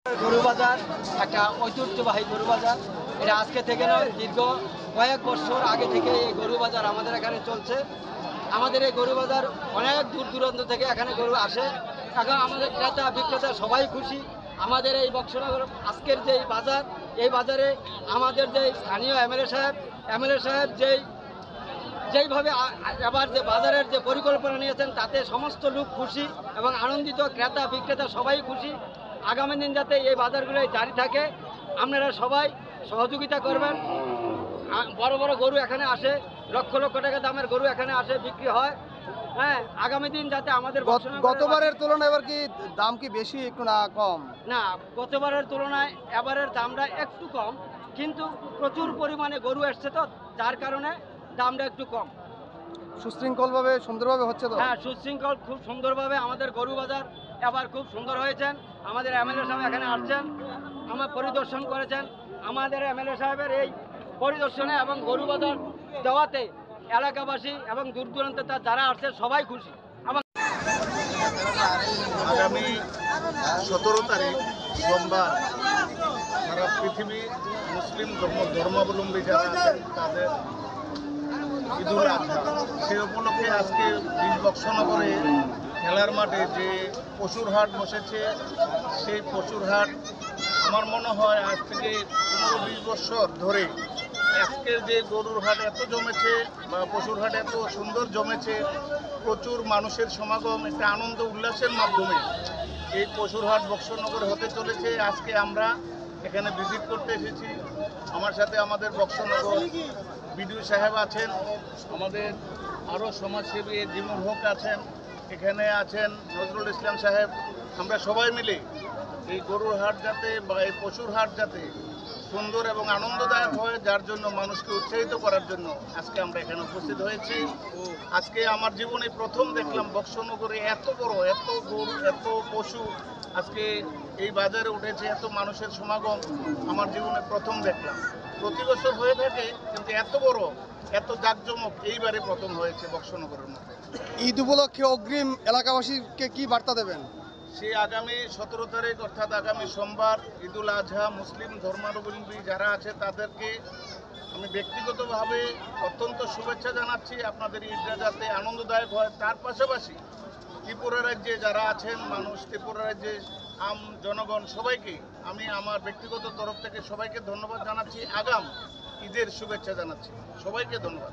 গরু বাজার একটা ঐতিহ্যবাহী গরু বাজার। এটা আজকে থেকে নয়, দীর্ঘ কয়েক বছর আগে থেকে এই গরু বাজার আমাদের এখানে চলছে। আমাদের এই গরু বাজার অনেক দূর দূরান্ত থেকে এখানে গরু আসে। এখন আমাদের ক্রেতা বিক্রেতা সবাই খুশি। আমাদের এই বক্সনগর আজকের যে বাজার, এই বাজারে আমাদের যে স্থানীয় এমএলএ সাহেব যেইভাবে এবার যে বাজারের যে পরিকল্পনা নিয়েছেন, তাতে সমস্ত লোক খুশি এবং আনন্দিত, ক্রেতা বিক্রেতা সবাই খুশি। আগামী দিন যাতে এই বাজারগুলো জারি থাকে, আপনারা সবাই সহযোগিতা করবেন। বড় বড় গরু এখানে আসে, লক্ষ লক্ষ টাকা দামের গরু এখানে আসে, বিক্রি হয়। হ্যাঁ, আগামী দিন যাতে আমাদের গতবারের তুলনায় এবার কি দাম কি বেশি একটু না কম? না, গতবারের তুলনায় এবারের দামটা একটু কম, কিন্তু প্রচুর পরিমাণে গরু এসছে, তো যার কারণে দামটা একটু কম। সুশৃঙ্খলভাবে সুন্দরভাবে হচ্ছে তো? হ্যাঁ, সুশৃঙ্খল, খুব সুন্দরভাবে আমাদের গরু বাজার এবার খুব সুন্দর হয়েছেন। আমাদের এমএলএ সাহেব এখানে আসছেন, আমার পরিদর্শন করেছেন। আমাদের এমএলএ সাহেবের এই পরিদর্শনে এবং গরু বাজার দেওয়াতে এলাকাবাসী এবং দূর দূরান্তে যারা আসছে সবাই খুশি। আগামী 17 তারিখ সোমবার সারা পৃথিবী মুসলিম ধর্মাবলম্বী যারা আছেন তাদের ঈদুল আজহা, সে উপলক্ষে আজকে বক্সনগরে খেলার মাঠে যে পশুর হাট বসেছে, সেই পশুর হাট আমার মনে হয় আজ থেকে 15-20 বছর ধরে আজকের যে গরুর হাট এত জমেছে বা পশুর হাট এত সুন্দর জমেছে, প্রচুর মানুষের সমাগম, একটা আনন্দ উল্লাসের মাধ্যমে এই পশুর হাট বক্সনগরে হতে চলেছে। আজকে আমরা এখানে ভিজিট করতে এসেছি। আমার সাথে আমাদের বক্সনগর বিডিও সাহেব আছেন, আমাদের আরও সমাজসেবী জিমুল হক আছেন, এখানে আছেন নজরুল ইসলাম সাহেব। আমরা সবাই মিলে এই গরুর হাট যাতে বা এই পশুর হাট যাতে সুন্দর এবং আনন্দদায়ক হয়, যার জন্য মানুষকে উৎসাহিত করার জন্য আজকে আমরা এখানে উপস্থিত হয়েছি। আজকে আমার জীবনে প্রথম দেখলাম বক্সনগরে এত বড়, এত গরু, এত পশু আজকে এই বাজারে উঠেছে, এত মানুষের সমাগম আমার জীবনে প্রথম দেখলাম। প্রতি বছর হয়ে থাকে, কিন্তু এত বড়, এত জাঁকজমক এইবারে প্রথম হয়েছে বক্সনগরের মধ্যে। ঈদ উপলক্ষে অগ্রিম এলাকাবাসীকে কি বার্তা দেবেন? সে আগামী 17 তারিখ অর্থাৎ আগামী সোমবার ঈদুল আজহা মুসলিম ধর্মাবলম্বী যারা আছে তাদেরকে আমি ব্যক্তিগতভাবে অত্যন্ত শুভেচ্ছা জানাচ্ছি। আপনাদের ঈদটা যাতে আনন্দদায়ক হয়, তার পাশাপাশি ত্রিপুরা রাজ্যে যারা আছেন মানুষ, ত্রিপুরা রাজ্যে জনগণ সবাইকে আমি আমার ব্যক্তিগত তরফ থেকে সবাইকে ধন্যবাদ জানাচ্ছি। আগাম ঈদের শুভেচ্ছা জানাচ্ছি, সবাইকে ধন্যবাদ।